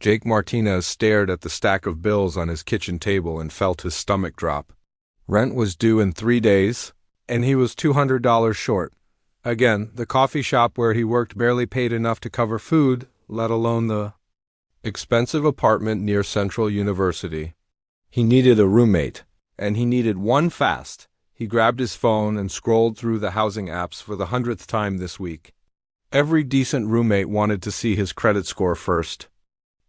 Jake Martinez stared at the stack of bills on his kitchen table and felt his stomach drop. Rent was due in 3 days, and he was $200 short. Again, the coffee shop where he worked barely paid enough to cover food, let alone the expensive apartment near Central University. He needed a roommate, and he needed one fast. He grabbed his phone and scrolled through the housing apps for the 100th time this week. Every decent roommate wanted to see his credit score first.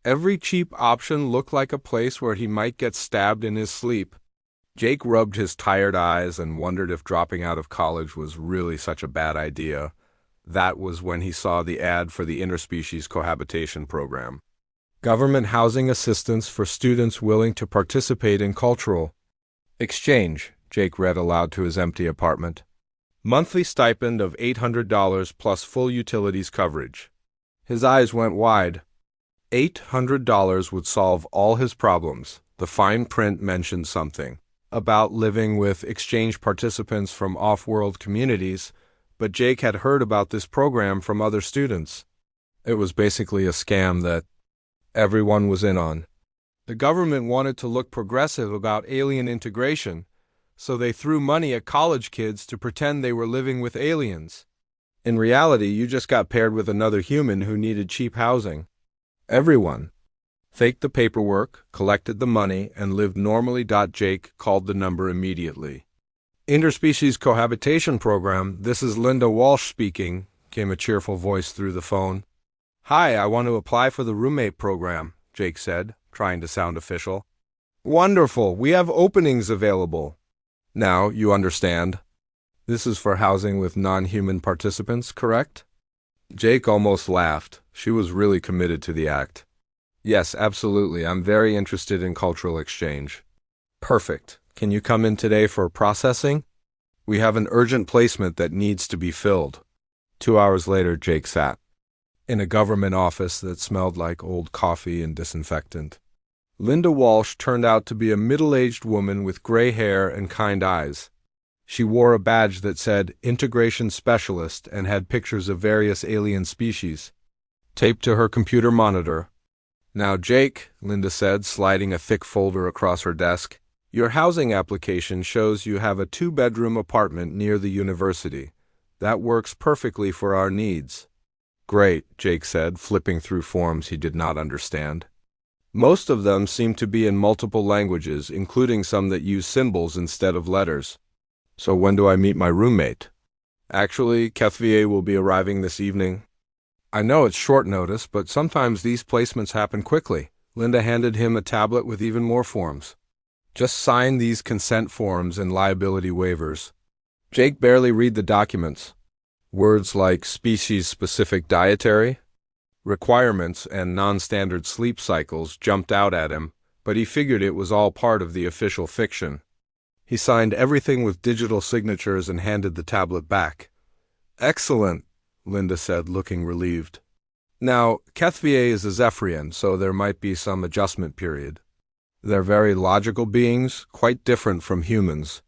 Every cheap option looked like a place where he might get stabbed in his sleep. Jake rubbed his tired eyes and wondered if dropping out of college was really such a bad idea. That was when he saw the ad for the interspecies cohabitation program. Government housing assistance for students willing to participate in cultural exchange, Jake read aloud to his empty apartment. Monthly stipend of $800 plus full utilities coverage. His eyes went wide. $800 would solve all his problems. The fine print mentioned something about living with exchange participants from off-world communities, but Jake had heard about this program from other students. It was basically a scam that everyone was in on. The government wanted to look progressive about alien integration, so they threw money at college kids to pretend they were living with aliens. In reality, you just got paired with another human who needed cheap housing. Everyone faked the paperwork, collected the money, and lived normally. Jake called the number immediately. Interspecies cohabitation program, this is Linda Walsh speaking, came a cheerful voice through the phone. Hi, I want to apply for the roommate program, Jake said, trying to sound official. Wonderful, we have openings available. Now, you understand. This is for housing with non-human participants, correct? Jake almost laughed. She was really committed to the act. Yes, absolutely. I'm very interested in cultural exchange. Perfect. Can you come in today for processing? We have an urgent placement that needs to be filled. 2 hours later, Jake sat in a government office that smelled like old coffee and disinfectant. Linda Walsh turned out to be a middle-aged woman with gray hair and kind eyes. She wore a badge that said Integration Specialist and had pictures of various alien species taped to her computer monitor. Now, Jake, Linda said, sliding a thick folder across her desk, your housing application shows you have a 2-bedroom apartment near the university. That works perfectly for our needs. Great, Jake said, flipping through forms he did not understand. Most of them seem to be in multiple languages, including some that use symbols instead of letters. So when do I meet my roommate? Actually, HFY will be arriving this evening. I know it's short notice, but sometimes these placements happen quickly. Linda handed him a tablet with even more forms. Just sign these consent forms and liability waivers. Jake barely read the documents. Words like species-specific dietary requirements and non-standard sleep cycles jumped out at him, but he figured it was all part of the official fiction. He signed everything with digital signatures and handed the tablet back. Excellent, Linda said, looking relieved. Now, HFY is a Zephyrian, so there might be some adjustment period. They're very logical beings, quite different from humans.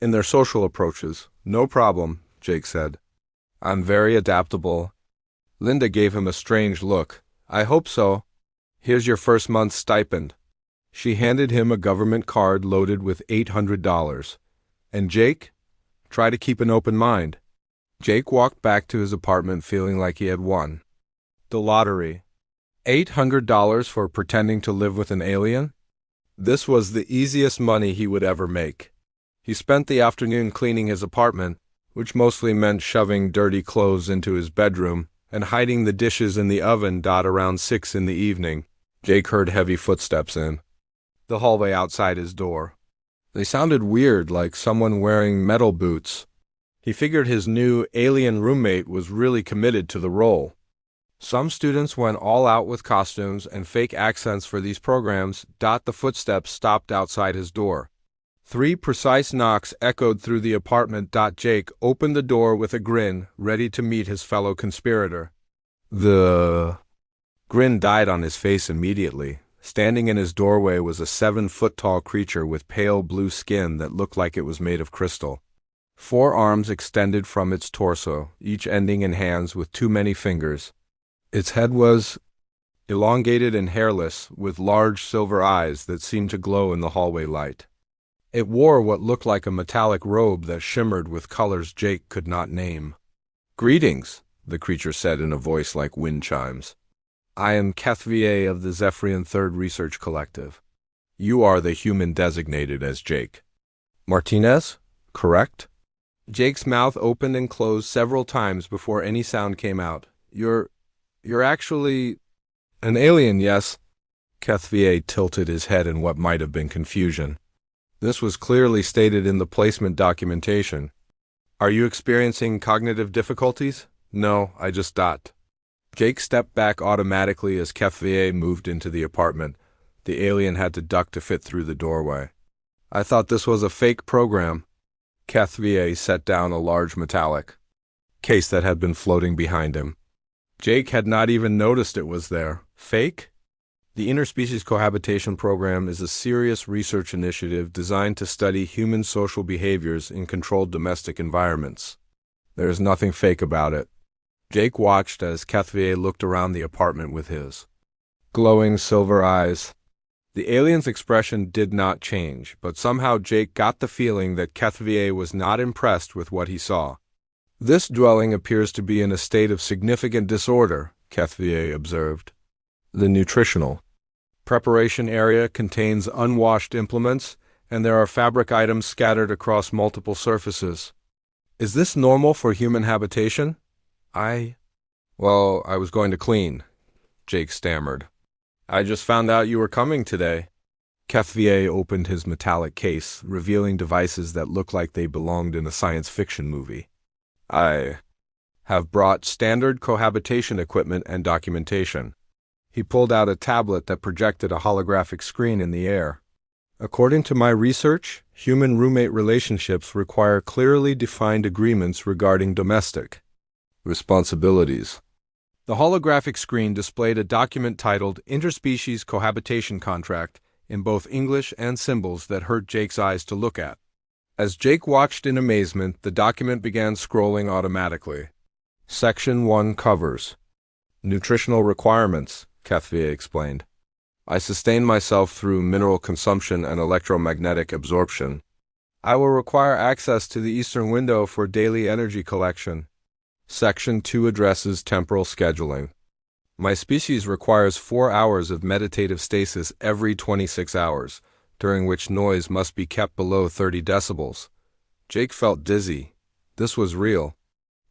In their social approaches, no problem, Jake said. I'm very adaptable. Linda gave him a strange look. I hope so. Here's your first month's stipend. She handed him a government card loaded with $800. And Jake? Try to keep an open mind. Jake walked back to his apartment feeling like he had won the lottery. $800 for pretending to live with an alien? This was the easiest money he would ever make. He spent the afternoon cleaning his apartment, which mostly meant shoving dirty clothes into his bedroom and hiding the dishes in the oven. Around 6 in the evening, Jake heard heavy footsteps in the hallway outside his door. They sounded weird, like someone wearing metal boots. He figured his new alien roommate was really committed to the role. Some students went all out with costumes and fake accents for these programs. The footsteps stopped outside his door. 3 precise knocks echoed through the apartment. Jake opened the door with a grin, ready to meet his fellow conspirator. The grin died on his face immediately. Standing in his doorway was a 7-foot-tall creature with pale blue skin that looked like it was made of crystal. 4 arms extended from its torso, each ending in hands with too many fingers. Its head was elongated and hairless, with large silver eyes that seemed to glow in the hallway light. It wore what looked like a metallic robe that shimmered with colors Jake could not name. "Greetings," the creature said in a voice like wind chimes. "I am HFY of the Zephyrian Third Research Collective. You are the human designated as Jake. Martinez, correct?" Jake's mouth opened and closed several times before any sound came out. You're actually an alien, yes?" HFY tilted his head in what might have been confusion. This was clearly stated in the placement documentation. "Are you experiencing cognitive difficulties?" "No, I just dot." Jake stepped back automatically as HFY moved into the apartment. The alien had to duck to fit through the doorway. "I thought this was a fake program." HFY set down a large metallic case that had been floating behind him. Jake had not even noticed it was there. Fake? The Interspecies Cohabitation Program is a serious research initiative designed to study human social behaviors in controlled domestic environments. There is nothing fake about it. Jake watched as HFY looked around the apartment with his glowing silver eyes. The alien's expression did not change, but somehow Jake got the feeling that HFY was not impressed with what he saw. "This dwelling appears to be in a state of significant disorder," HFY observed. The nutritional preparation area contains unwashed implements, and there are fabric items scattered across multiple surfaces. "Is this normal for human habitation?" Well, I was going to clean," Jake stammered. "I just found out you were coming today." HFY opened his metallic case, revealing devices that looked like they belonged in a science fiction movie. "I have brought standard cohabitation equipment and documentation." He pulled out a tablet that projected a holographic screen in the air. "According to my research, human roommate relationships require clearly defined agreements regarding domestic responsibilities." The holographic screen displayed a document titled Interspecies Cohabitation Contract in both English and symbols that hurt Jake's eyes to look at. As Jake watched in amazement, the document began scrolling automatically. Section 1 covers nutritional requirements, HFY explained. "I sustain myself through mineral consumption and electromagnetic absorption. I will require access to the eastern window for daily energy collection." Section 2 addresses temporal scheduling. "My species requires 4 hours of meditative stasis every 26 hours, during which noise must be kept below 30 decibels. Jake felt dizzy. This was real.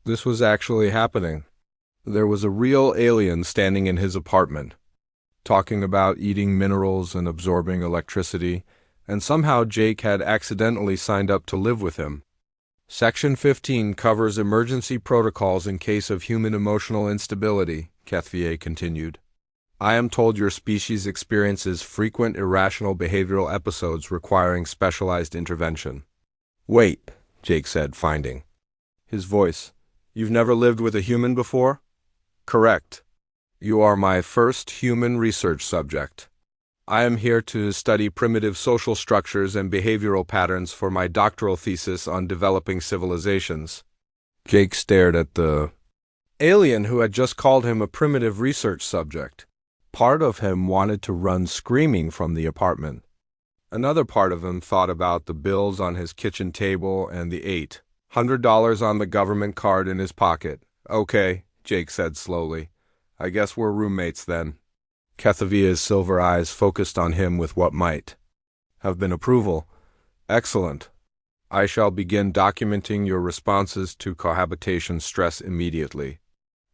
This was actually happening. There was a real alien standing in his apartment, talking about eating minerals and absorbing electricity, and somehow Jake had accidentally signed up to live with him. Section 15 covers emergency protocols in case of human emotional instability, HFY continued. "I am told your species experiences frequent irrational behavioral episodes requiring specialized intervention." "Wait," Jake said, finding his voice. "You've never lived with a human before?" "Correct. You are my first human research subject. I am here to study primitive social structures and behavioral patterns for my doctoral thesis on developing civilizations." Jake stared at the alien who had just called him a primitive research subject. Part of him wanted to run screaming from the apartment. Another part of him thought about the bills on his kitchen table and the $800 on the government card in his pocket. "Okay," Jake said slowly. "I guess we're roommates then." HFY's silver eyes focused on him with what might have been approval. "Excellent. I shall begin documenting your responses to cohabitation stress immediately.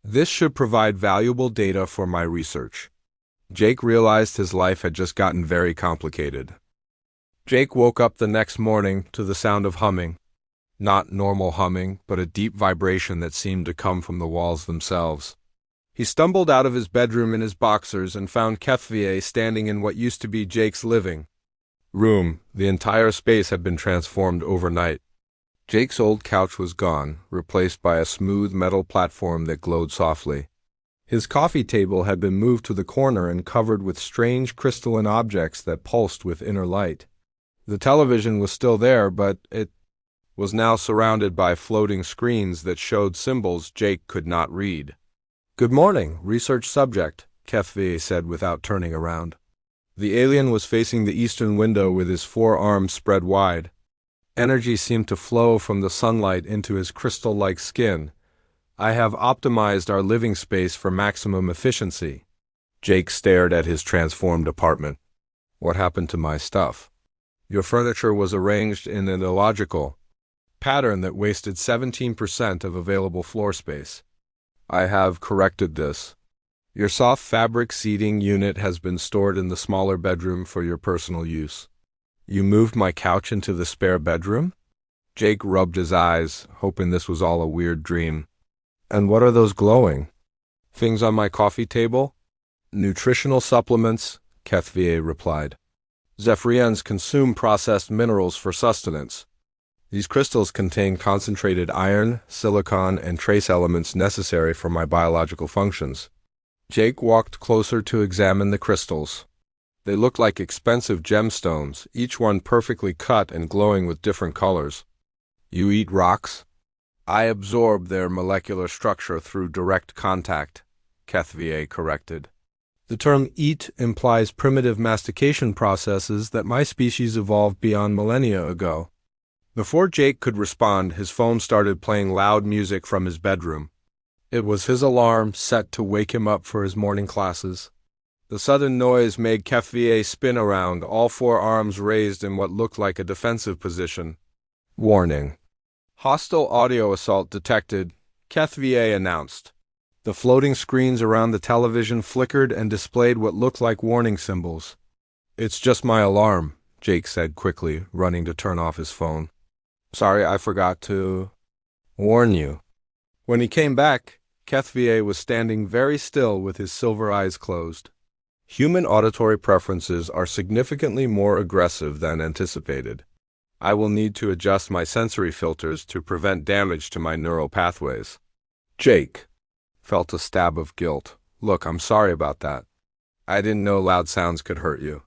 This should provide valuable data for my research." Jake realized his life had just gotten very complicated. Jake woke up the next morning to the sound of humming. Not normal humming, but a deep vibration that seemed to come from the walls themselves. He stumbled out of his bedroom in his boxers and found HFY standing in what used to be Jake's living room. The entire space had been transformed overnight. Jake's old couch was gone, replaced by a smooth metal platform that glowed softly. His coffee table had been moved to the corner and covered with strange crystalline objects that pulsed with inner light. The television was still there, but it was now surrounded by floating screens that showed symbols Jake could not read. "Good morning, research subject," HFY said without turning around. The alien was facing the eastern window with his forearms spread wide. Energy seemed to flow from the sunlight into his crystal-like skin. I have optimized our living space for maximum efficiency. Jake stared at his transformed apartment. What happened to my stuff? Your furniture was arranged in an illogical pattern that wasted 17% of available floor space. I have corrected this. Your soft fabric seating unit has been stored in the smaller bedroom for your personal use. You moved my couch into the spare bedroom? Jake rubbed his eyes, hoping this was all a weird dream. And what are those glowing things on my coffee table? Nutritional supplements, HFY replied. Zephyrians consume processed minerals for sustenance. These crystals contain concentrated iron, silicon, and trace elements necessary for my biological functions. Jake walked closer to examine the crystals. They looked like expensive gemstones, each one perfectly cut and glowing with different colors. You eat rocks? I absorb their molecular structure through direct contact, HFY corrected. The term eat implies primitive mastication processes that my species evolved beyond millennia ago. Before Jake could respond, his phone started playing loud music from his bedroom. It was his alarm set to wake him up for his morning classes. The sudden noise made HFY spin around, all four arms raised in what looked like a defensive position. Warning. Hostile audio assault detected, HFY announced. The floating screens around the television flickered and displayed what looked like warning symbols. It's just my alarm, Jake said quickly, running to turn off his phone. Sorry, I forgot to warn you. When he came back, HFY was standing very still with his silver eyes closed. Human auditory preferences are significantly more aggressive than anticipated. I will need to adjust my sensory filters to prevent damage to my neural pathways. Jake felt a stab of guilt. Look, I'm sorry about that. I didn't know loud sounds could hurt you.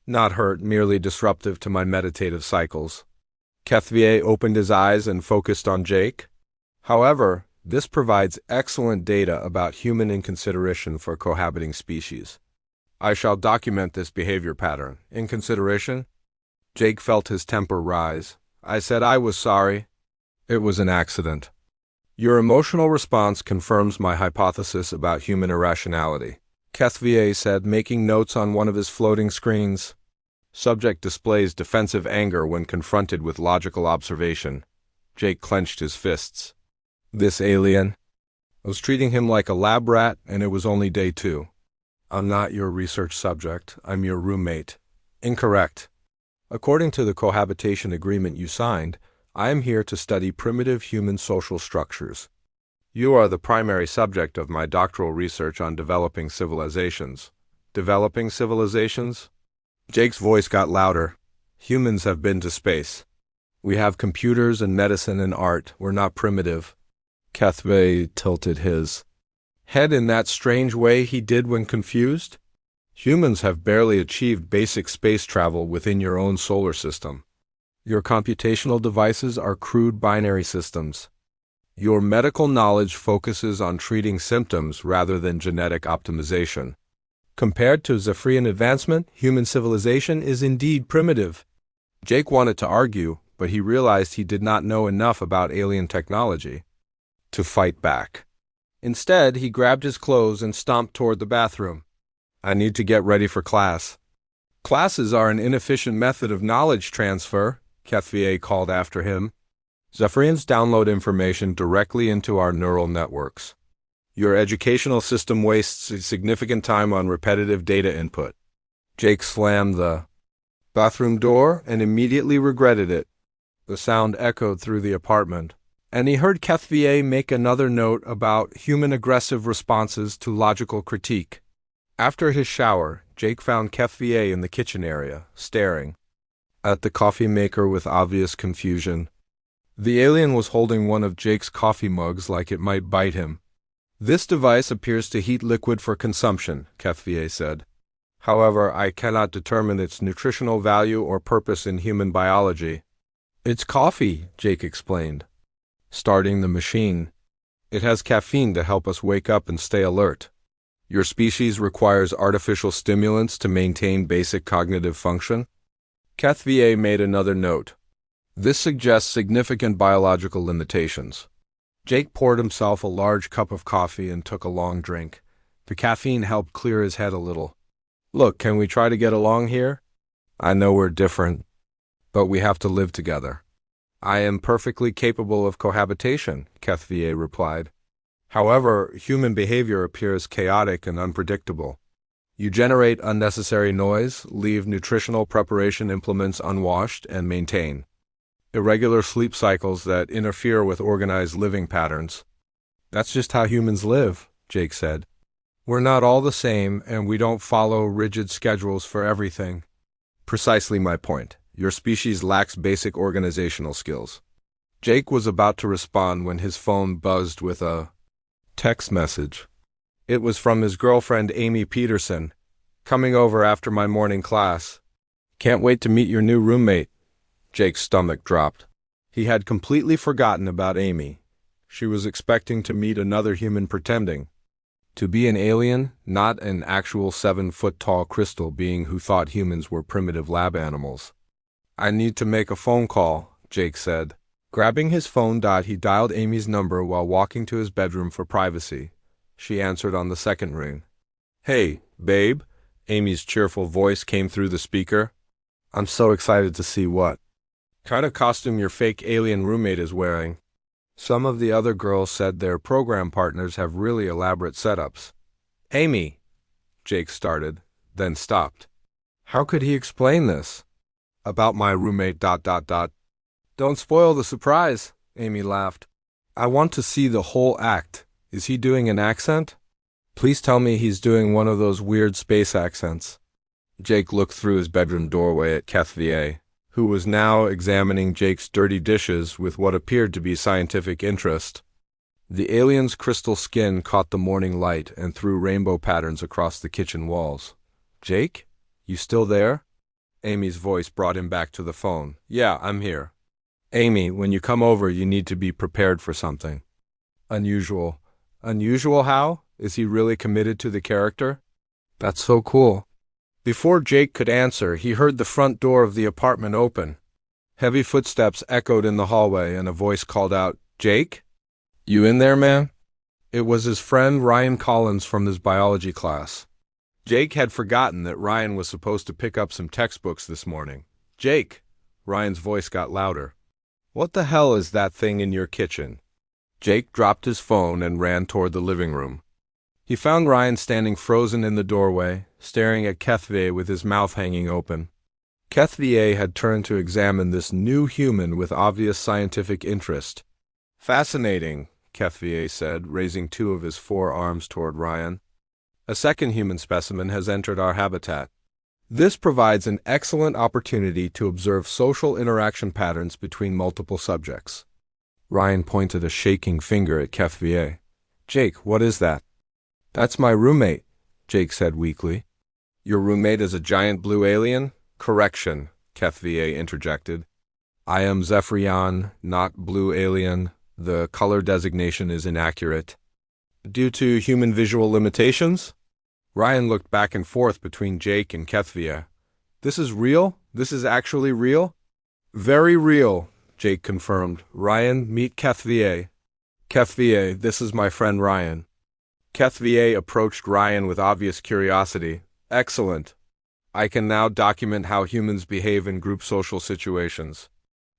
Not hurt, merely disruptive to my meditative cycles. HFY opened his eyes and focused on Jake. However, this provides excellent data about human inconsideration for cohabiting species. I shall document this behavior pattern. Inconsideration? Jake felt his temper rise. I said I was sorry. It was an accident. Your emotional response confirms my hypothesis about human irrationality, HFY said, making notes on one of his floating screens. Subject displays defensive anger when confronted with logical observation. Jake clenched his fists. This alien? I was treating him like a lab rat, and it was only day 2. I'm not your research subject. I'm your roommate. Incorrect. According to the cohabitation agreement you signed, I am here to study primitive human social structures. You are the primary subject of my doctoral research on developing civilizations. Developing civilizations? Jake's voice got louder. Humans have been to space. We have computers and medicine and art. We're not primitive. HFY tilted his head in that strange way he did when confused. Humans have barely achieved basic space travel within your own solar system. Your computational devices are crude binary systems. Your medical knowledge focuses on treating symptoms rather than genetic optimization. Compared to Zephyrian advancement, human civilization is indeed primitive. Jake wanted to argue, but he realized he did not know enough about alien technology to fight back. Instead, he grabbed his clothes and stomped toward the bathroom. I need to get ready for class. Classes are an inefficient method of knowledge transfer, HFY called after him. Zephyrians download information directly into our neural networks. Your educational system wastes significant time on repetitive data input. Jake slammed the bathroom door and immediately regretted it. The sound echoed through the apartment, and he heard HFY make another note about human aggressive responses to logical critique. After his shower, Jake found HFY in the kitchen area, staring at the coffee maker with obvious confusion. The alien was holding one of Jake's coffee mugs like it might bite him. This device appears to heat liquid for consumption, HFY said. However, I cannot determine its nutritional value or purpose in human biology. It's coffee, Jake explained, starting the machine. It has caffeine to help us wake up and stay alert. Your species requires artificial stimulants to maintain basic cognitive function? HFY made another note. This suggests significant biological limitations. Jake poured himself a large cup of coffee and took a long drink. The caffeine helped clear his head a little. Look, can we try to get along here? I know we're different, but we have to live together. I am perfectly capable of cohabitation, HFY replied. However, human behavior appears chaotic and unpredictable. You generate unnecessary noise, leave nutritional preparation implements unwashed, and maintain irregular sleep cycles that interfere with organized living patterns. That's just how humans live, Jake said. We're not all the same, and we don't follow rigid schedules for everything. Precisely my point. Your species lacks basic organizational skills. Jake was about to respond when his phone buzzed with a text message. It was from his girlfriend Amy Peterson, coming over after my morning class. Can't wait to meet your new roommate. Jake's stomach dropped. He had completely forgotten about Amy. She was expecting to meet another human pretending to be an alien, not an actual 7-foot-tall crystal being who thought humans were primitive lab animals. I need to make a phone call, Jake said. Grabbing his phone, he dialed Amy's number while walking to his bedroom for privacy. She answered on the second ring. Hey, babe, Amy's cheerful voice came through the speaker. I'm so excited to see what kind of costume your fake alien roommate is wearing. Some of the other girls said their program partners have really elaborate setups. Amy, Jake started, then stopped. How could he explain this? About my roommate ... Don't spoil the surprise, Amy laughed. I want to see the whole act. Is he doing an accent? Please tell me he's doing one of those weird space accents. Jake looked through his bedroom doorway at HFY, who was now examining Jake's dirty dishes with what appeared to be scientific interest. The alien's crystal skin caught the morning light and threw rainbow patterns across the kitchen walls. Jake? You still there? Amy's voice brought him back to the phone. Yeah, I'm here. Amy, when you come over, you need to be prepared for something. Unusual. Unusual how? Is he really committed to the character? That's so cool. Before Jake could answer, he heard the front door of the apartment open. Heavy footsteps echoed in the hallway, and a voice called out, Jake? You in there, man? It was his friend Ryan Collins from his biology class. Jake had forgotten that Ryan was supposed to pick up some textbooks this morning. Jake! Ryan's voice got louder. What the hell is that thing in your kitchen? Jake dropped his phone and ran toward the living room. He found Ryan standing frozen in the doorway, staring at HFY with his mouth hanging open. HFY had turned to examine this new human with obvious scientific interest. Fascinating, HFY said, raising two of his forearms toward Ryan. A second human specimen has entered our habitat. This provides an excellent opportunity to observe social interaction patterns between multiple subjects. Ryan pointed a shaking finger at HFY. Jake, what is that? That's my roommate, Jake said weakly. Your roommate is a giant blue alien? Correction, HFY interjected. I am Zephyrion, not blue alien. The color designation is inaccurate. Due to human visual limitations? Ryan looked back and forth between Jake and HFY. This is real? This is actually real? Very real, Jake confirmed. Ryan, meet HFY. HFY, this is my friend Ryan. HFY approached Ryan with obvious curiosity. Excellent. I can now document how humans behave in group social situations.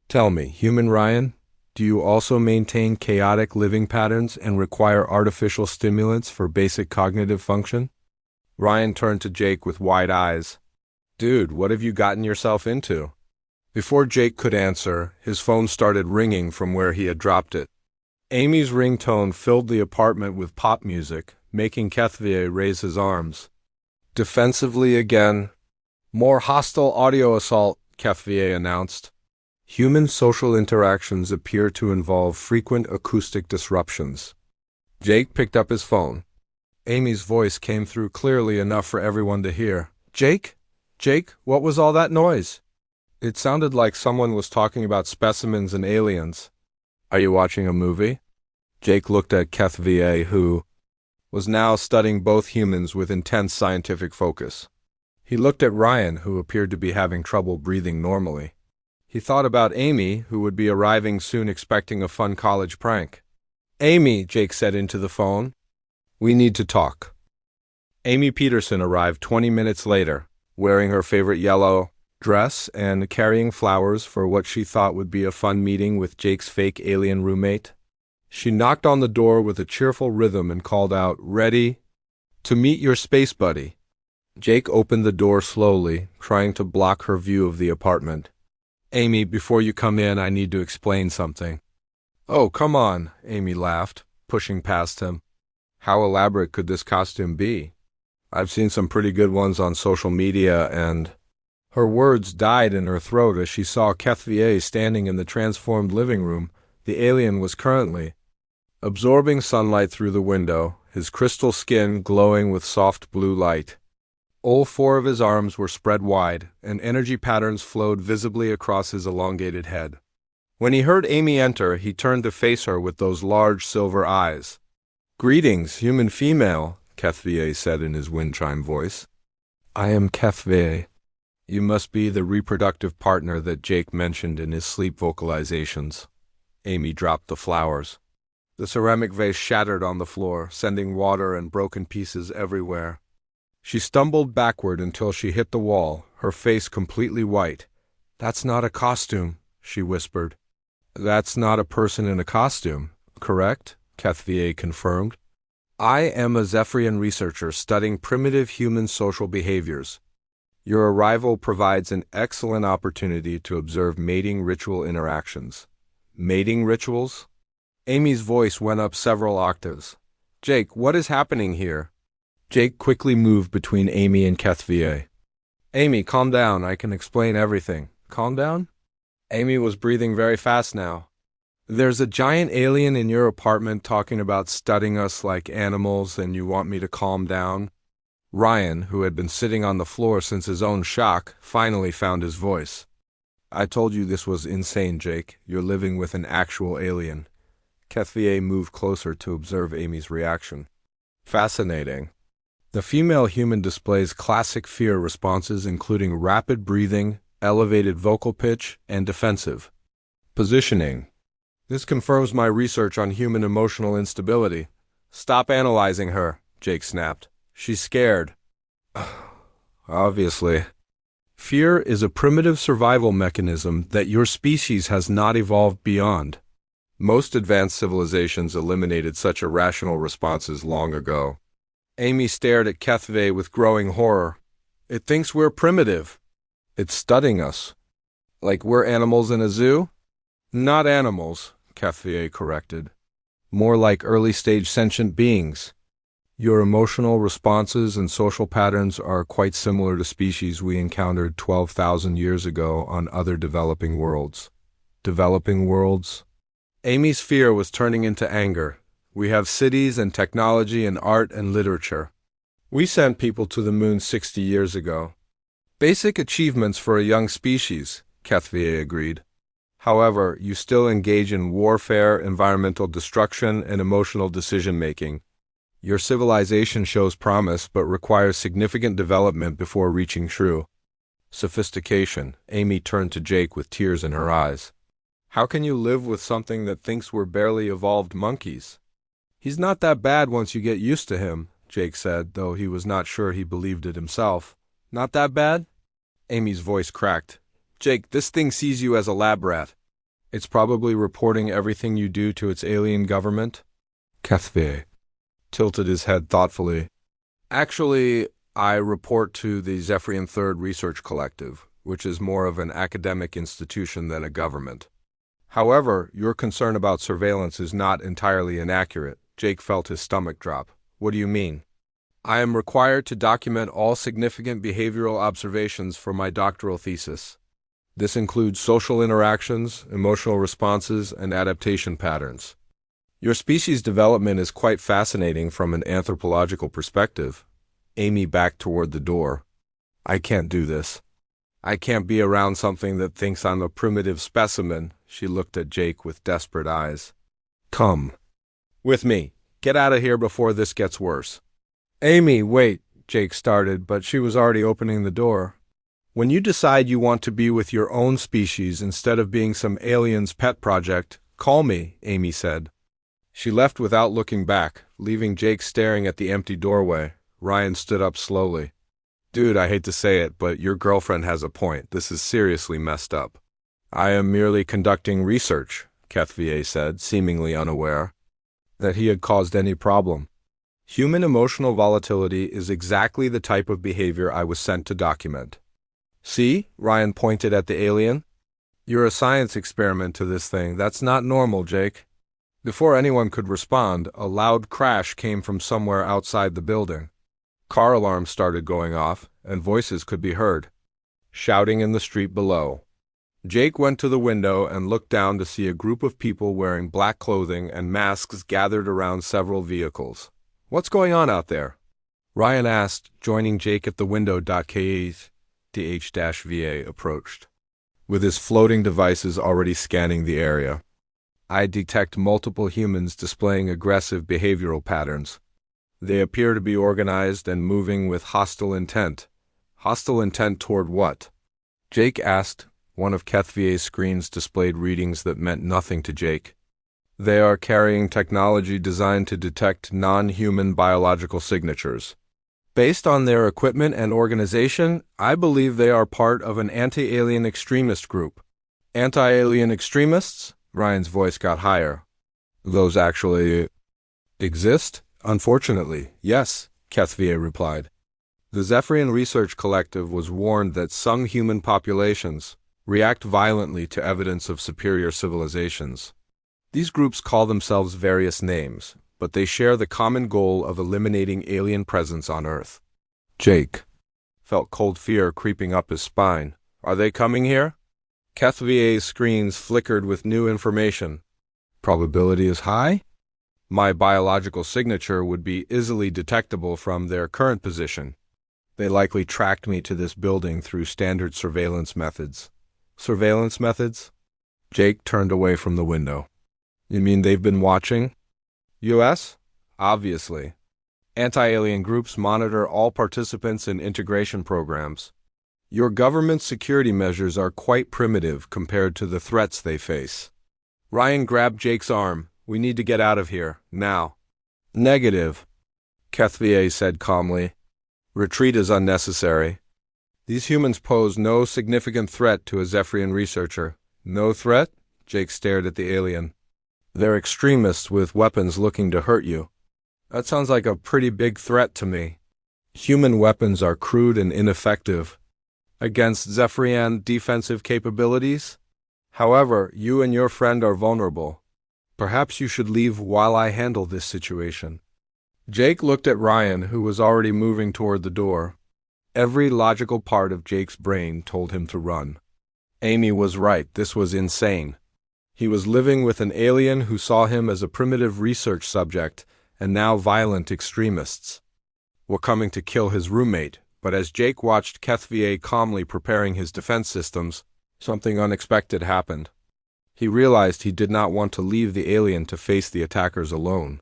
Tell me, human Ryan, do you also maintain chaotic living patterns and require artificial stimulants for basic cognitive function? Ryan turned to Jake with wide eyes. Dude, what have you gotten yourself into? Before Jake could answer, his phone started ringing from where he had dropped it. Amy's ringtone filled the apartment with pop music, making HFY raise his arms. Defensively again. More hostile audio assault, HFY announced. Human social interactions appear to involve frequent acoustic disruptions. Jake picked up his phone. Amy's voice came through clearly enough for everyone to hear. Jake? Jake, what was all that noise? It sounded like someone was talking about specimens and aliens. Are you watching a movie? Jake looked at HFY, who was now studying both humans with intense scientific focus. He looked at Ryan, who appeared to be having trouble breathing normally. He thought about Amy, who would be arriving soon expecting a fun college prank. "Amy," Jake said into the phone, "we need to talk." Amy Peterson arrived 20 minutes later, wearing her favorite yellow dress and carrying flowers for what she thought would be a fun meeting with Jake's fake alien roommate. She knocked on the door with a cheerful rhythm and called out, "Ready to meet your space buddy." Jake opened the door slowly, trying to block her view of the apartment. "Amy, before you come in, I need to explain something." "Oh, come on," Amy laughed, pushing past him. "How elaborate could this costume be? I've seen some pretty good ones on social media and—" Her words died in her throat as she saw HFY standing in the transformed living room. The alien was currently absorbing sunlight through the window, his crystal skin glowing with soft blue light. All four of his arms were spread wide, and energy patterns flowed visibly across his elongated head. When he heard Amy enter, he turned to face her with those large silver eyes. "Greetings, human female," HFY said in his wind chime voice. "I am HFY. You must be the reproductive partner that Jake mentioned in his sleep vocalizations." Amy dropped the flowers. The ceramic vase shattered on the floor, sending water and broken pieces everywhere. She stumbled backward until she hit the wall, her face completely white. "That's not a costume," she whispered. "That's not a person in a costume, correct?" HFY confirmed. "I am a Zephyrian researcher studying primitive human social behaviors. Your arrival provides an excellent opportunity to observe mating ritual interactions." "Mating rituals?" Amy's voice went up several octaves. "Jake, what is happening here?" Jake quickly moved between Amy and HFY. "Amy, calm down. I can explain everything." "Calm down?" Amy was breathing very fast now. "There's a giant alien in your apartment talking about studying us like animals, and you want me to calm down?" Ryan, who had been sitting on the floor since his own shock, finally found his voice. "I told you this was insane, Jake. You're living with an actual alien." HFY moved closer to observe Amy's reaction. "Fascinating. The female human displays classic fear responses including rapid breathing, elevated vocal pitch, and defensive positioning. This confirms my research on human emotional instability." "Stop analyzing her," Jake snapped. "She's scared." "Obviously. Fear is a primitive survival mechanism that your species has not evolved beyond. Most advanced civilizations eliminated such irrational responses long ago." Amy stared at HFY with growing horror. "It thinks we're primitive. It's studying us. Like we're animals in a zoo?" "Not animals," HFY corrected. "More like early-stage sentient beings. Your emotional responses and social patterns are quite similar to species we encountered 12,000 years ago on other developing worlds." "Developing worlds?" Amy's fear was turning into anger. "We have cities and technology and art and literature. We sent people to the moon 60 years ago. Basic achievements for a young species," HFY agreed. "However, you still engage in warfare, environmental destruction, and emotional decision-making. Your civilization shows promise but requires significant development before reaching true sophistication." Amy turned to Jake with tears in her eyes. "How can you live with something that thinks we're barely evolved monkeys?" "He's not that bad once you get used to him," Jake said, though he was not sure he believed it himself. "Not that bad?" Amy's voice cracked. "Jake, this thing sees you as a lab rat. It's probably reporting everything you do to its alien government." HFY tilted his head thoughtfully. "Actually, I report to the Zephyrian Third Research Collective, which is more of an academic institution than a government. However, your concern about surveillance is not entirely inaccurate." Jake felt his stomach drop. "What do you mean?" "I am required to document all significant behavioral observations for my doctoral thesis. This includes social interactions, emotional responses, and adaptation patterns. Your species' development is quite fascinating from an anthropological perspective." Amy backed toward the door. "I can't do this. I can't be around something that thinks I'm a primitive specimen." She looked at Jake with desperate eyes. "Come with me." Get out of here before this gets worse. Amy, wait, Jake started, but she was already opening the door. When you decide you want to be with your own species instead of being some alien's pet project, call me, Amy said. She left without looking back, leaving Jake staring at the empty doorway. Ryan stood up slowly. Dude, I hate to say it, but your girlfriend has a point. This is seriously messed up. I am merely conducting research, HFY said, seemingly unaware that he had caused any problem. Human emotional volatility is exactly the type of behavior I was sent to document. See? Ryan pointed at the alien. You're a science experiment to this thing. That's not normal, Jake. Before anyone could respond, a loud crash came from somewhere outside the building. Car alarms started going off, and voices could be heard, shouting in the street below. Jake went to the window and looked down to see a group of people wearing black clothing and masks gathered around several vehicles. What's going on out there? Ryan asked, joining Jake at the window. The HFY approached, with his floating devices already scanning the area. I detect multiple humans displaying aggressive behavioral patterns. They appear to be organized and moving with hostile intent. Hostile intent toward what? Jake asked. One of HFY's screens displayed readings that meant nothing to Jake. They are carrying technology designed to detect non-human biological signatures. Based on their equipment and organization, I believe they are part of an anti-alien extremist group. Anti-alien extremists? Ryan's voice got higher. Those actually exist? Unfortunately, yes, HFY replied. The Zephyrian Research Collective was warned that some human populations react violently to evidence of superior civilizations. These groups call themselves various names, but they share the common goal of eliminating alien presence on Earth. Jake felt cold fear creeping up his spine. Are they coming here? HFY's screens flickered with new information. Probability is high? My biological signature would be easily detectable from their current position. They likely tracked me to this building through standard surveillance methods. Surveillance methods? Jake turned away from the window. You mean they've been watching? U.S.? Obviously. Anti-alien groups monitor all participants in integration programs. Your government's security measures are quite primitive compared to the threats they face. Ryan grabbed Jake's arm. We need to get out of here, now. Negative, HFY said calmly. Retreat is unnecessary. These humans pose no significant threat to a Zephyrian researcher. No threat? Jake stared at the alien. They're extremists with weapons looking to hurt you. That sounds like a pretty big threat to me. Human weapons are crude and ineffective against Zephyrian defensive capabilities. However, you and your friend are vulnerable. Perhaps you should leave while I handle this situation. Jake looked at Ryan, who was already moving toward the door. Every logical part of Jake's brain told him to run. Amy was right, this was insane. He was living with an alien who saw him as a primitive research subject, and now violent extremists were coming to kill his roommate. But as Jake watched HFY calmly preparing his defense systems, something unexpected happened. He realized he did not want to leave the alien to face the attackers alone.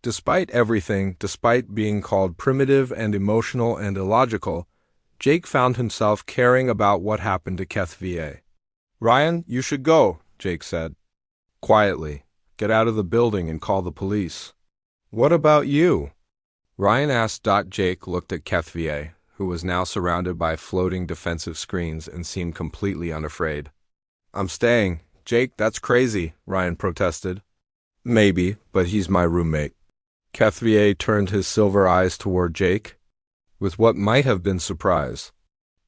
Despite everything, despite being called primitive and emotional and illogical, Jake found himself caring about what happened to HFY. Ryan, you should go, Jake said. Quietly, get out of the building and call the police. What about you? Ryan asked. Jake looked at HFY, who was now surrounded by floating defensive screens and seemed completely unafraid. I'm staying. Jake, that's crazy, Ryan protested. Maybe, but he's my roommate. HFY turned his silver eyes toward Jake, with what might have been surprise.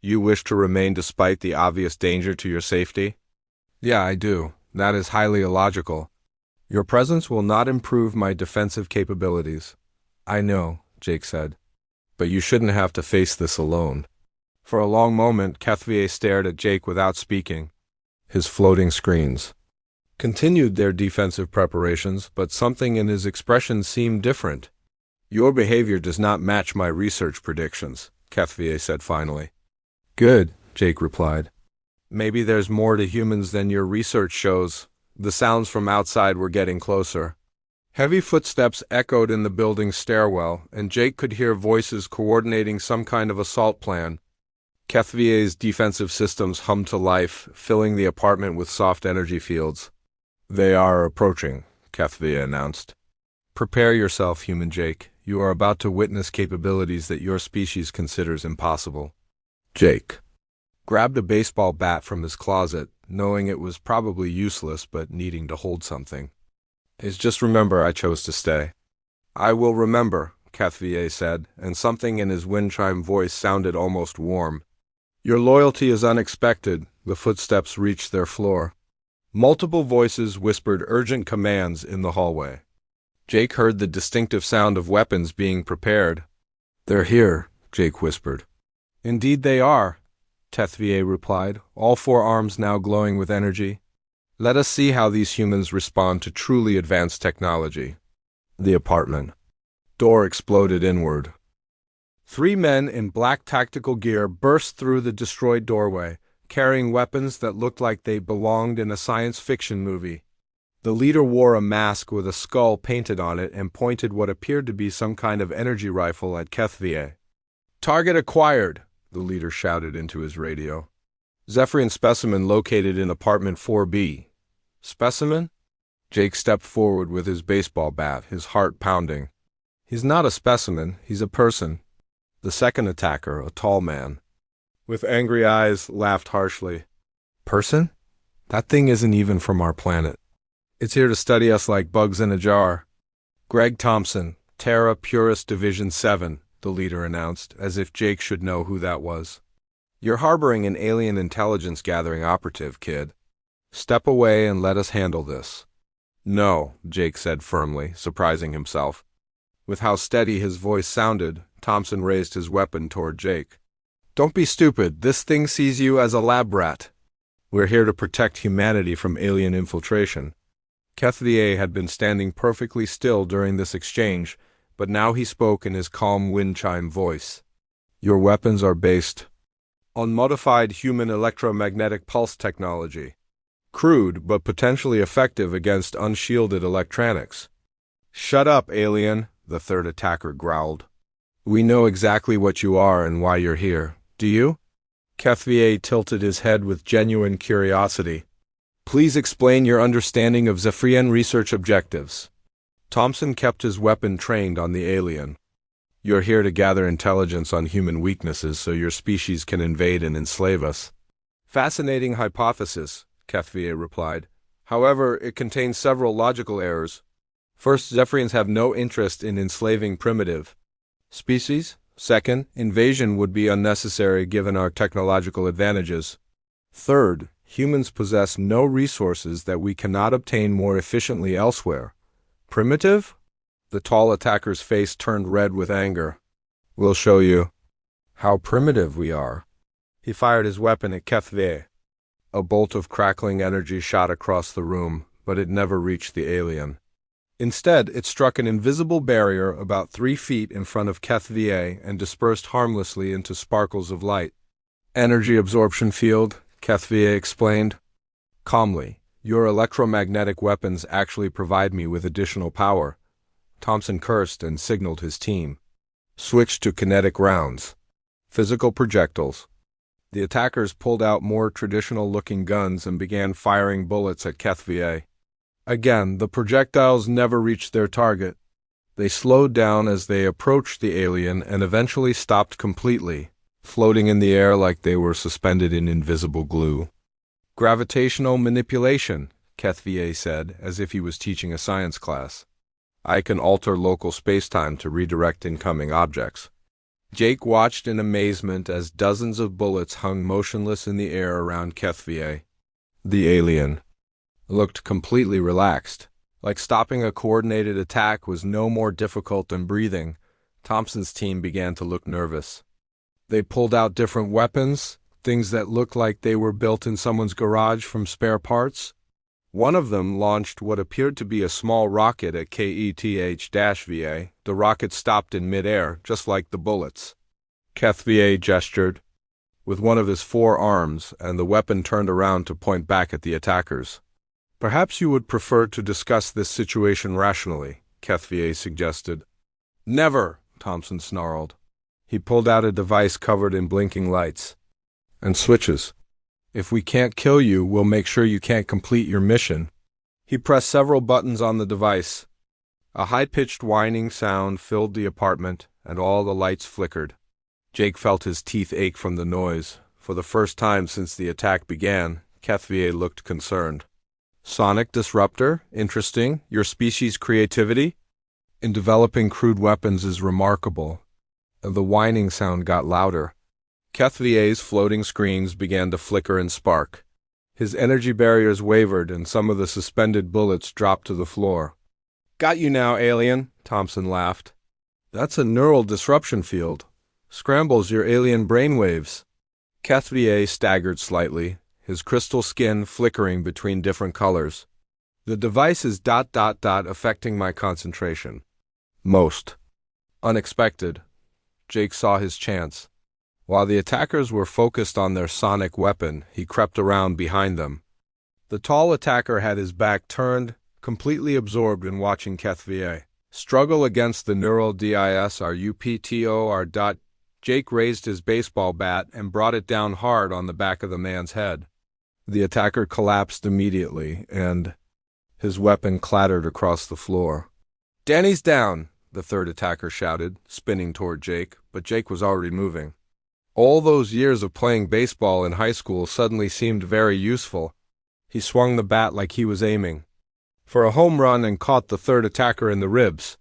You wish to remain despite the obvious danger to your safety? Yeah, I do. That is highly illogical. Your presence will not improve my defensive capabilities. I know, Jake said. But you shouldn't have to face this alone. For a long moment, HFY stared at Jake without speaking. His floating screens continued their defensive preparations, but something in his expression seemed different. Your behavior does not match my research predictions, HFY said finally. Good, Jake replied. Maybe there's more to humans than your research shows. The sounds from outside were getting closer. Heavy footsteps echoed in the building's stairwell, and Jake could hear voices coordinating some kind of assault plan. Kethvier's defensive systems hummed to life, filling the apartment with soft energy fields. "They are approaching," Kethvier announced. "Prepare yourself, human Jake. You are about to witness capabilities that your species considers impossible." Jake grabbed a baseball bat from his closet, knowing it was probably useless but needing to hold something. Just remember I chose to stay." "I will remember," Kethvier said, and something in his wind chime voice sounded almost warm. "Your loyalty is unexpected." The footsteps reached their floor. Multiple voices whispered urgent commands in the hallway. Jake heard the distinctive sound of weapons being prepared. "They're here," Jake whispered. "Indeed they are," Kethvier replied, all four arms now glowing with energy. "Let us see how these humans respond to truly advanced technology." The apartment door exploded inward. Three men in black tactical gear burst through the destroyed doorway, carrying weapons that looked like they belonged in a science fiction movie. The leader wore a mask with a skull painted on it and pointed what appeared to be some kind of energy rifle at Kethvier. "Target acquired," the leader shouted into his radio. "Zephyrian specimen located in apartment 4B. "Specimen?" Jake stepped forward with his baseball bat, his heart pounding. "He's not a specimen, he's a person." The second attacker, a tall man with angry eyes, laughed harshly. "Person? That thing isn't even from our planet. It's here to study us like bugs in a jar." "Greg Thompson, Terra Purist Division 7, the leader announced, as if Jake should know who that was. "You're harboring an alien intelligence gathering operative, kid. Step away and let us handle this." "No," Jake said firmly, surprising himself. With how steady his voice sounded, Thompson raised his weapon toward Jake. "Don't be stupid. This thing sees you as a lab rat. We're here to protect humanity from alien infiltration." Kethvier had been standing perfectly still during this exchange, but now he spoke in his calm wind chime voice. "Your weapons are based on modified human electromagnetic pulse technology. Crude, but potentially effective against unshielded electronics." "Shut up, alien," the third attacker growled. "We know exactly what you are and why you're here. Do you?" Kethvier tilted his head with genuine curiosity. "Please explain your understanding of Zephyrian research objectives." Thompson kept his weapon trained on the alien. "You're here to gather intelligence on human weaknesses so your species can invade and enslave us." "Fascinating hypothesis," Kethvier replied. "However, it contains several logical errors. First, Zephyrians have no interest in enslaving primitive species. Second, invasion would be unnecessary given our technological advantages. Third, humans possess no resources that we cannot obtain more efficiently elsewhere. Primitive?" The tall attacker's face turned red with anger. "We'll show you how primitive we are." He fired his weapon at Kethvier. A bolt of crackling energy shot across the room, but it never reached the alien. Instead, it struck an invisible barrier about 3 feet in front of Kethvier and dispersed harmlessly into sparkles of light. "Energy absorption field," Kethvier explained calmly. "Your electromagnetic weapons actually provide me with additional power." Thompson cursed and signaled his team. "Switch to kinetic rounds. Physical projectiles." The attackers pulled out more traditional-looking guns and began firing bullets at Kethvier. Again, the projectiles never reached their target. They slowed down as they approached the alien and eventually stopped completely, floating in the air like they were suspended in invisible glue. "Gravitational manipulation," Kethvier said, as if he was teaching a science class. "I can alter local spacetime to redirect incoming objects." Jake watched in amazement as dozens of bullets hung motionless in the air around Kethvier. The alien looked completely relaxed. Like stopping a coordinated attack was no more difficult than breathing. Thompson's team began to look nervous. They pulled out different weapons, things that looked like they were built in someone's garage from spare parts. One of them launched what appeared to be a small rocket at Keth-VA. The rocket stopped in midair, just like the bullets. Keth-VA gestured with one of his 4 arms, and the weapon turned around to point back at the attackers. "Perhaps you would prefer to discuss this situation rationally," HFY suggested. Never, Thompson snarled. He pulled out a device covered in blinking lights and switches. If we can't kill you, we'll make sure you can't complete your mission. He pressed several buttons on the device. A high-pitched whining sound filled the apartment, and all the lights flickered. Jake felt his teeth ache from the noise. For the first time since the attack began, HFY looked concerned. Sonic disruptor? Interesting. Your species' creativity in developing crude weapons is remarkable. The whining sound got louder. HFY's floating screens began to flicker and spark. His energy barriers wavered, and some of the suspended bullets dropped to the floor. Got you now, alien, Thompson laughed. That's a neural disruption field. Scrambles your alien brainwaves. HFY staggered slightly, his crystal skin flickering between different colors. The device is ... affecting my concentration. Most. Unexpected. Jake saw his chance. While the attackers were focused on their sonic weapon, he crept around behind them. The tall attacker had his back turned, completely absorbed in watching HFY struggle against the neural disruptor. Jake raised his baseball bat and brought it down hard on the back of the man's head. The attacker collapsed immediately, and his weapon clattered across the floor. Danny's down, the third attacker shouted, spinning toward Jake, but Jake was already moving. All those years of playing baseball in high school suddenly seemed very useful. He swung the bat like he was aiming for a home run and caught the third attacker in the ribs.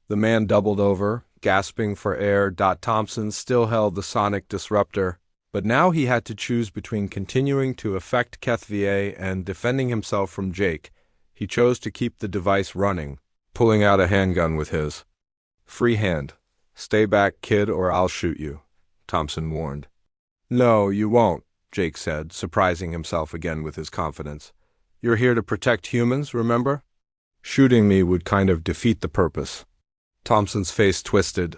The man doubled over, gasping for air. Thompson still held the sonic disruptor, but now he had to choose between continuing to affect HFY and defending himself from Jake. He chose to keep the device running, pulling out a handgun with his free hand. Stay back, kid, or I'll shoot you, Thompson warned. No, you won't, Jake said, surprising himself again with his confidence. You're here to protect humans, remember? Shooting me would kind of defeat the purpose. Thompson's face twisted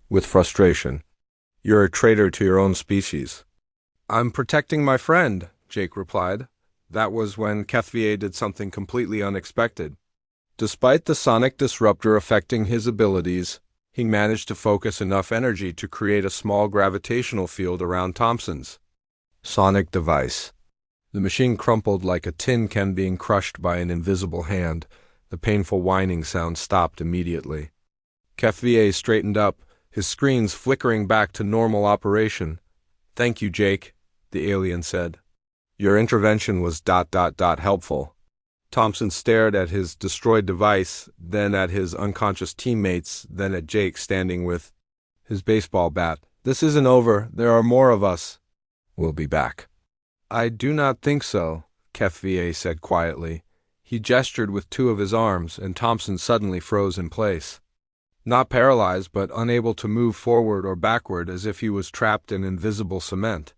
with frustration. You're a traitor to your own species. I'm protecting my friend, Jake replied. That was when HFY did something completely unexpected. Despite the sonic disruptor affecting his abilities, he managed to focus enough energy to create a small gravitational field around Thompson's sonic device. The machine crumpled like a tin can being crushed by an invisible hand. The painful whining sound stopped immediately. HFY straightened up, his screens flickering back to normal operation. Thank you, Jake, the alien said. Your intervention was ... helpful. Thompson stared at his destroyed device, then at his unconscious teammates, then at Jake standing with his baseball bat. This isn't over. There are more of us. We'll be back. I do not think so, HFY said quietly. He gestured with two of his arms, and Thompson suddenly froze in place. Not paralyzed, but unable to move forward or backward, as if he was trapped in invisible cement.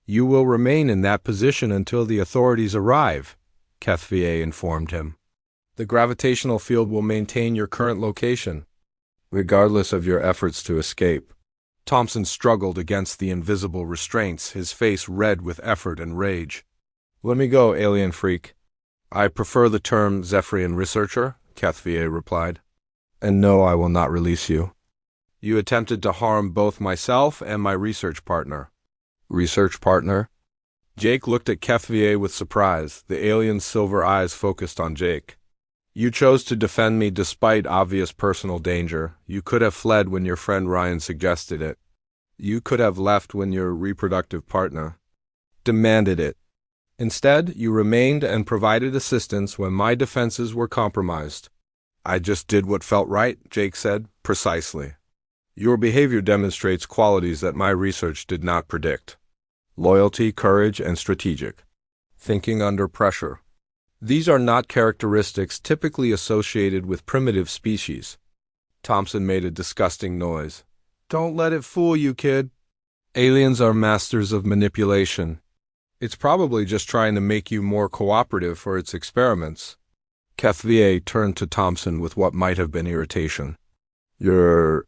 You will remain in that position until the authorities arrive, HFY informed him. The gravitational field will maintain your current location, regardless of your efforts to escape. Thompson struggled against the invisible restraints, his face red with effort and rage. Let me go, alien freak. I prefer the term Zephyrian researcher, HFY replied. And no, I will not release you. You attempted to harm both myself and my research partner. Research partner? Jake looked at HFY with surprise, the alien's silver eyes focused on Jake. You chose to defend me despite obvious personal danger. You could have fled when your friend Ryan suggested it. You could have left when your reproductive partner demanded it. Instead, you remained and provided assistance when my defenses were compromised. I just did what felt right, Jake said. Precisely. Your behavior demonstrates qualities that my research did not predict. Loyalty, courage, and strategic thinking under pressure. These are not characteristics typically associated with primitive species. Thompson made a disgusting noise. Don't let it fool you, kid. Aliens are masters of manipulation. It's probably just trying to make you more cooperative for its experiments. HFY turned to Thompson with what might have been irritation. Your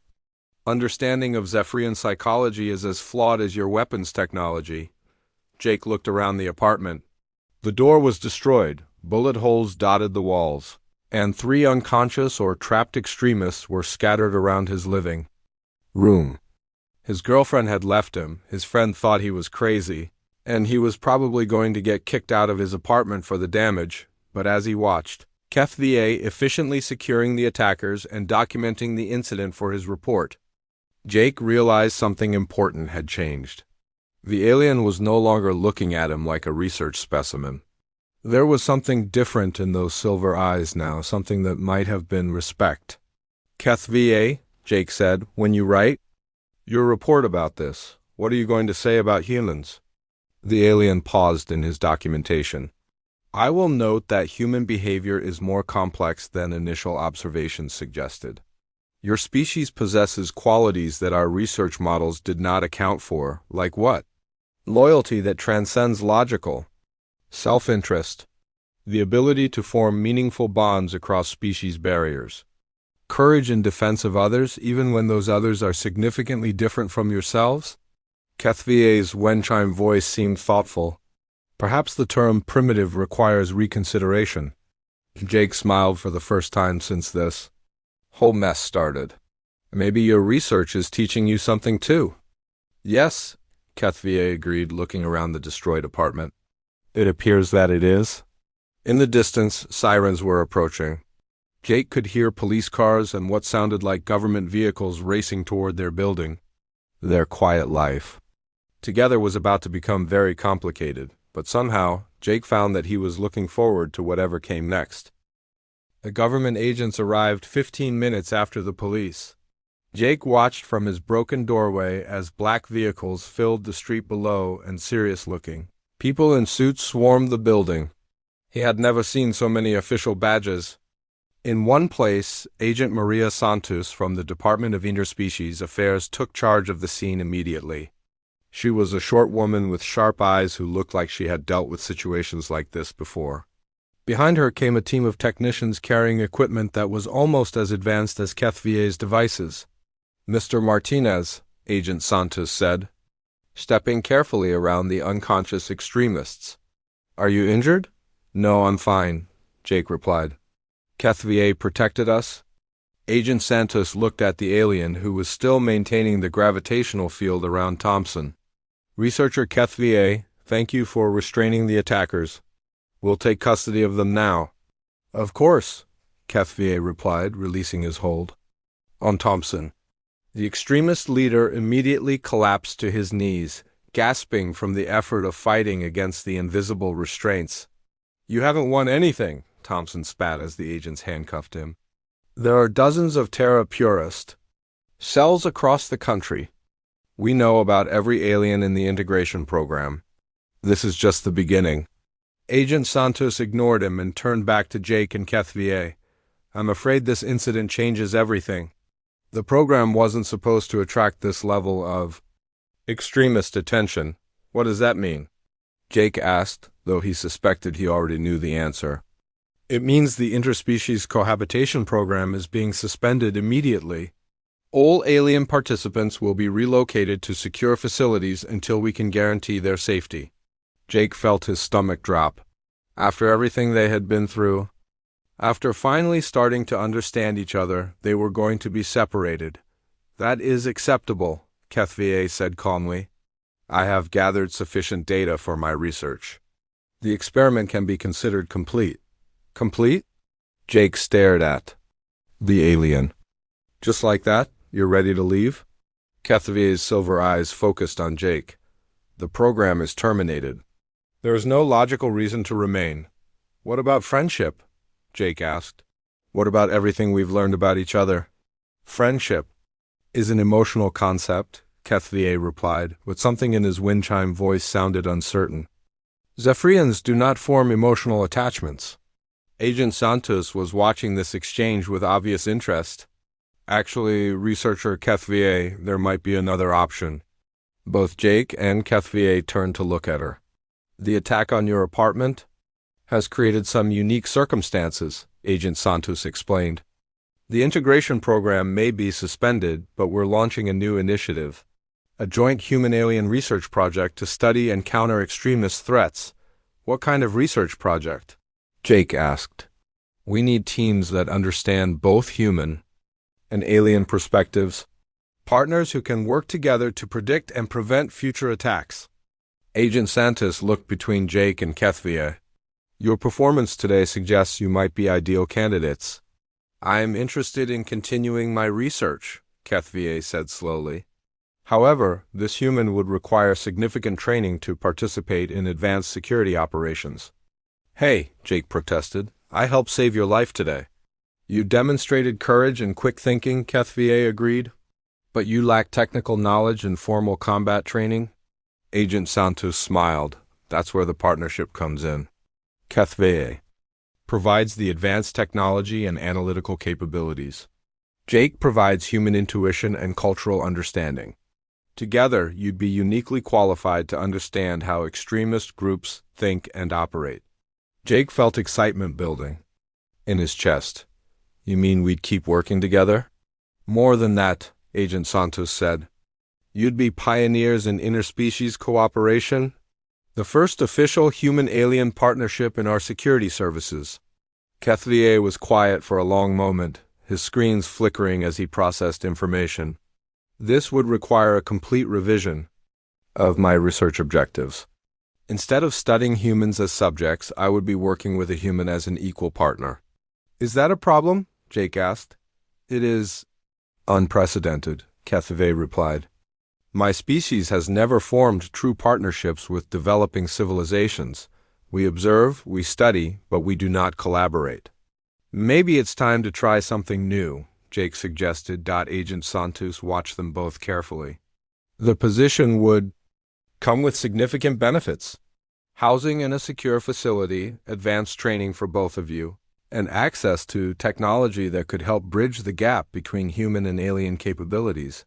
understanding of Zephyrian psychology is as flawed as your weapons technology. Jake looked around the apartment. The door was destroyed. Bullet holes dotted the walls. and 3 unconscious or trapped extremists were scattered around his living room. His girlfriend had left him, his friend thought he was crazy, and he was probably going to get kicked out of his apartment for the damage, but as he watched, HFY efficiently securing the attackers and documenting the incident for his report, Jake realized something important had changed. The alien was no longer looking at him like a research specimen. There was something different in those silver eyes now, something that might have been respect. HFY, Jake said, when you write your report about this, what are you going to say about humans? The alien paused in his documentation. I will note that human behavior is more complex than initial observations suggested. Your species possesses qualities that our research models did not account for, like what? Loyalty that transcends logical. Self-interest. The ability to form meaningful bonds across species barriers. Courage in defense of others, even when those others are significantly different from yourselves? HFY's Wenchime voice seemed thoughtful. Perhaps the term primitive requires reconsideration. Jake smiled for the first time since this whole mess started. Maybe your research is teaching you something too. Yes, HFY agreed, looking around the destroyed apartment. It appears that it is. In the distance, sirens were approaching. Jake could hear police cars and what sounded like government vehicles racing toward their building. Their quiet life together was about to become very complicated, but somehow Jake found that he was looking forward to whatever came next. The government agents arrived 15 minutes after the police. Jake watched from his broken doorway as black vehicles filled the street below and serious-looking people in suits swarmed the building. He had never seen so many official badges. In one place, Agent Maria Santos from the Department of Interspecies Affairs took charge of the scene immediately. She was a short woman with sharp eyes who looked like she had dealt with situations like this before. Behind her came a team of technicians carrying equipment that was almost as advanced as HFY's devices. Mr. Martinez, Agent Santos said, stepping carefully around the unconscious extremists. Are you injured? No, I'm fine, Jake replied. HFY protected us? Agent Santos looked at the alien who was still maintaining the gravitational field around Thompson. Researcher HFY, thank you for restraining the attackers. We'll take custody of them now. Of course, HFY replied, releasing his hold on Thompson. The extremist leader immediately collapsed to his knees, gasping from the effort of fighting against the invisible restraints. You haven't won anything, Thompson spat as the agents handcuffed him. There are dozens of Terra Purist cells across the country. We know about every alien in the integration program. This is just the beginning. Agent Santos ignored him and turned back to Jake and HFY. I'm afraid this incident changes everything. The program wasn't supposed to attract this level of extremist attention. What does that mean? Jake asked, though he suspected he already knew the answer. It means the interspecies cohabitation program is being suspended immediately. All alien participants will be relocated to secure facilities until we can guarantee their safety. Jake felt his stomach drop. After everything they had been through, after finally starting to understand each other, they were going to be separated. That is acceptable, HFY said calmly. I have gathered sufficient data for my research. The experiment can be considered complete. Complete? Jake stared at the alien. Just like that, you're ready to leave? HFY's silver eyes focused on Jake. The program is terminated. There is no logical reason to remain. What about friendship? Jake asked. What about everything we've learned about each other? Friendship is an emotional concept, HFY replied, but something in his wind chime voice sounded uncertain. Zephyrians do not form emotional attachments. Agent Santos was watching this exchange with obvious interest. Actually, researcher HFY, there might be another option. Both Jake and HFY turned to look at her. The attack on your apartment has created some unique circumstances, Agent Santos explained. The integration program may be suspended, but we're launching a new initiative, a joint human-alien research project to study and counter extremist threats. What kind of research project? Jake asked. We need teams that understand both human and alien perspectives, partners who can work together to predict and prevent future attacks. Agent Santos looked between Jake and Kethvia. Your performance today suggests you might be ideal candidates. I am interested in continuing my research, Kethvia said slowly. However, this human would require significant training to participate in advanced security operations. Hey, Jake protested. I helped save your life today. You demonstrated courage and quick thinking, Kethvia agreed. But you lack technical knowledge and formal combat training? Agent Santos smiled. That's where the partnership comes in. Kethvia provides the advanced technology and analytical capabilities. Jake provides human intuition and cultural understanding. Together, you'd be uniquely qualified to understand how extremist groups think and operate. Jake felt excitement building in his chest. You mean we'd keep working together? More than that, Agent Santos said. You'd be pioneers in interspecies cooperation, the first official human-alien partnership in our security services. Kethvia was quiet for a long moment, his screens flickering as he processed information. This would require a complete revision of my research objectives. Instead of studying humans as subjects, I would be working with a human as an equal partner. Is that a problem? Jake asked. It is unprecedented, Kethvia replied. My species has never formed true partnerships with developing civilizations. We observe, we study, but we do not collaborate. Maybe it's time to try something new, Jake suggested. Agent Santos watched them both carefully. The position would come with significant benefits. Housing in a secure facility, advanced training for both of you, and access to technology that could help bridge the gap between human and alien capabilities.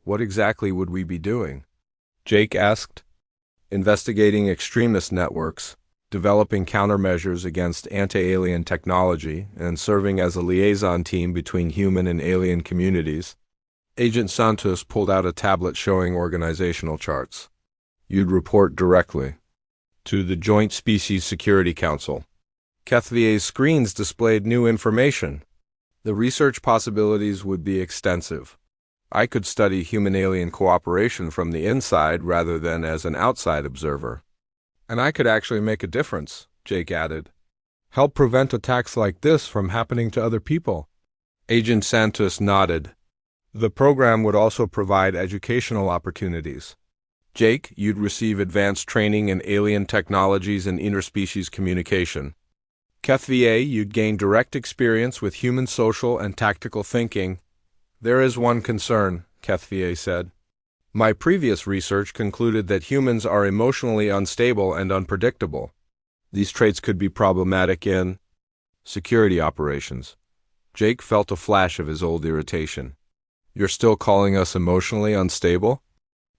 What exactly would we be doing? Jake asked. Investigating extremist networks, developing countermeasures against anti-alien technology, and serving as a liaison team between human and alien communities. Agent Santos pulled out a tablet showing organizational charts. You'd report directly to the Joint Species Security Council. Kethvia's screens displayed new information. The research possibilities would be extensive. I could study human-alien cooperation from the inside rather than as an outside observer. And I could actually make a difference, Jake added. Help prevent attacks like this from happening to other people. Agent Santos nodded. The program would also provide educational opportunities. Jake, you'd receive advanced training in alien technologies and interspecies communication. Kethvia, you'd gain direct experience with human social and tactical thinking. There is one concern, Kethvia said. My previous research concluded that humans are emotionally unstable and unpredictable. These traits could be problematic in security operations. Jake felt a flash of his old irritation. You're still calling us emotionally unstable?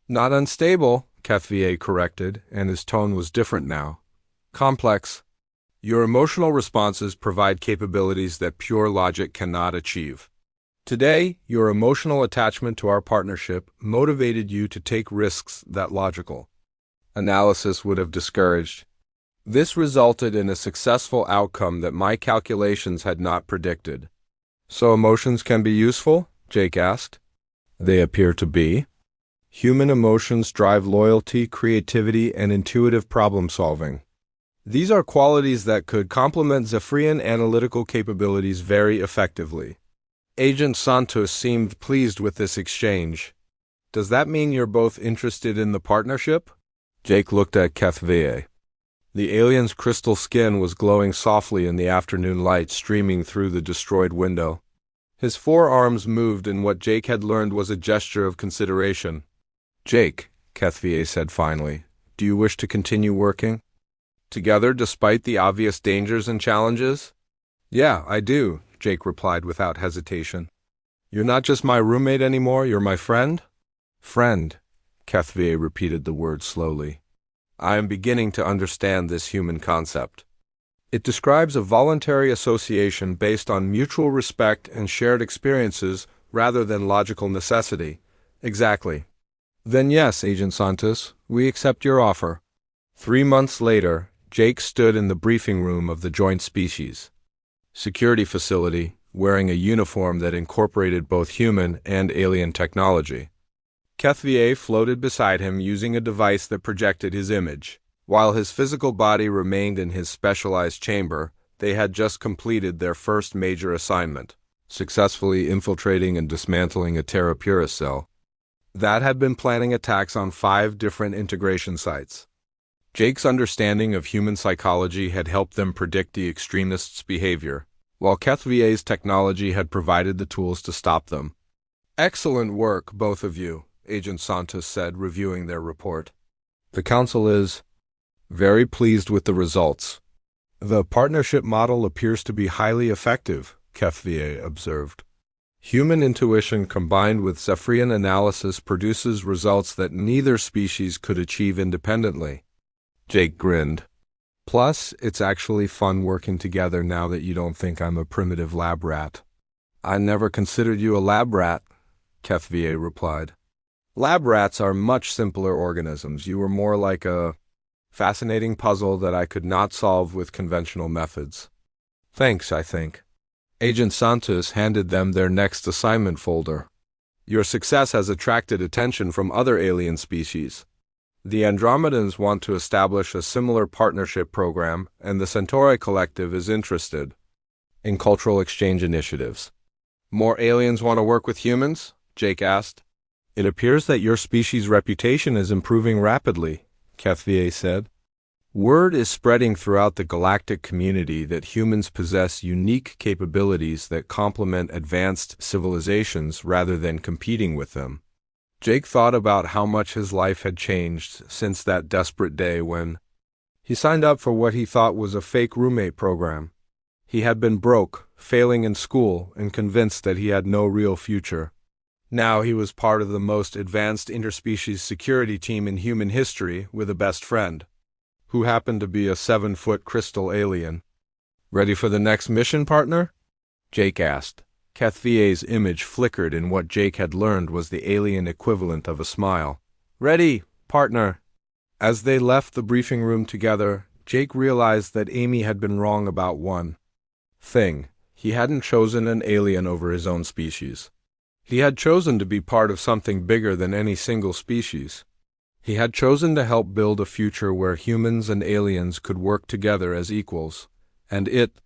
Not unstable, Kethvia corrected, and his tone was different now. Complex. Your emotional responses provide capabilities that pure logic cannot achieve. Today, your emotional attachment to our partnership motivated you to take risks that logical analysis would have discouraged. This resulted in a successful outcome that my calculations had not predicted. So emotions can be useful? Jake asked. They appear to be. Human emotions drive loyalty, creativity, and intuitive problem-solving. These are qualities that could complement Zephyrian analytical capabilities very effectively. Agent Santos seemed pleased with this exchange. Does that mean you're both interested in the partnership? Jake looked at Kethvia. The alien's crystal skin was glowing softly in the afternoon light streaming through the destroyed window. His forearms moved in what Jake had learned was a gesture of consideration. Jake, Kethvia said finally, do you wish to continue working together despite the obvious dangers and challenges? Yeah, I do, Jake replied without hesitation. You're not just my roommate anymore, you're my friend? Friend, Kethvia repeated the word slowly. I am beginning to understand this human concept. It describes a voluntary association based on mutual respect and shared experiences rather than logical necessity. Exactly. Then yes, Agent Santos, we accept your offer. 3 months later, Jake stood in the briefing room of the Joint Species. security facility, wearing a uniform that incorporated both human and alien technology. HFY floated beside him using a device that projected his image. While his physical body remained in his specialized chamber, they had just completed their first major assignment, successfully infiltrating and dismantling a Terra Pura cell that had been planning attacks on 5 different integration sites. Jake's understanding of human psychology had helped them predict the extremists' behavior, while HFY's technology had provided the tools to stop them. "Excellent work, both of you," Agent Santos said, reviewing their report. "The Council is very pleased with the results. The partnership model appears to be highly effective," HFY observed. "Human intuition combined with Zephyrian analysis produces results that neither species could achieve independently." Jake grinned. "Plus, it's actually fun working together now that you don't think I'm a primitive lab rat." "I never considered you a lab rat," HFY replied. "Lab rats are much simpler organisms. You were more like a fascinating puzzle that I could not solve with conventional methods." "Thanks, I think." Agent Santos handed them their next assignment folder. "Your success has attracted attention from other alien species. The Andromedans want to establish a similar partnership program, and the Centauri Collective is interested in cultural exchange initiatives." "More aliens want to work with humans?" Jake asked. "It appears that your species' reputation is improving rapidly," HFY said. "Word is spreading throughout the galactic community that humans possess unique capabilities that complement advanced civilizations rather than competing with them." Jake thought about how much his life had changed since that desperate day when he signed up for what he thought was a fake roommate program. He had been broke, failing in school, and convinced that he had no real future. Now he was part of the most advanced interspecies security team in human history with a best friend, who happened to be a 7-foot crystal alien. "Ready for the next mission, partner?" Jake asked. HFY's image flickered in what Jake had learned was the alien equivalent of a smile. "Ready, partner." As they left the briefing room together, Jake realized that Amy had been wrong about one thing. He hadn't chosen an alien over his own species. He had chosen to be part of something bigger than any single species. He had chosen to help build a future where humans and aliens could work together as equals, and it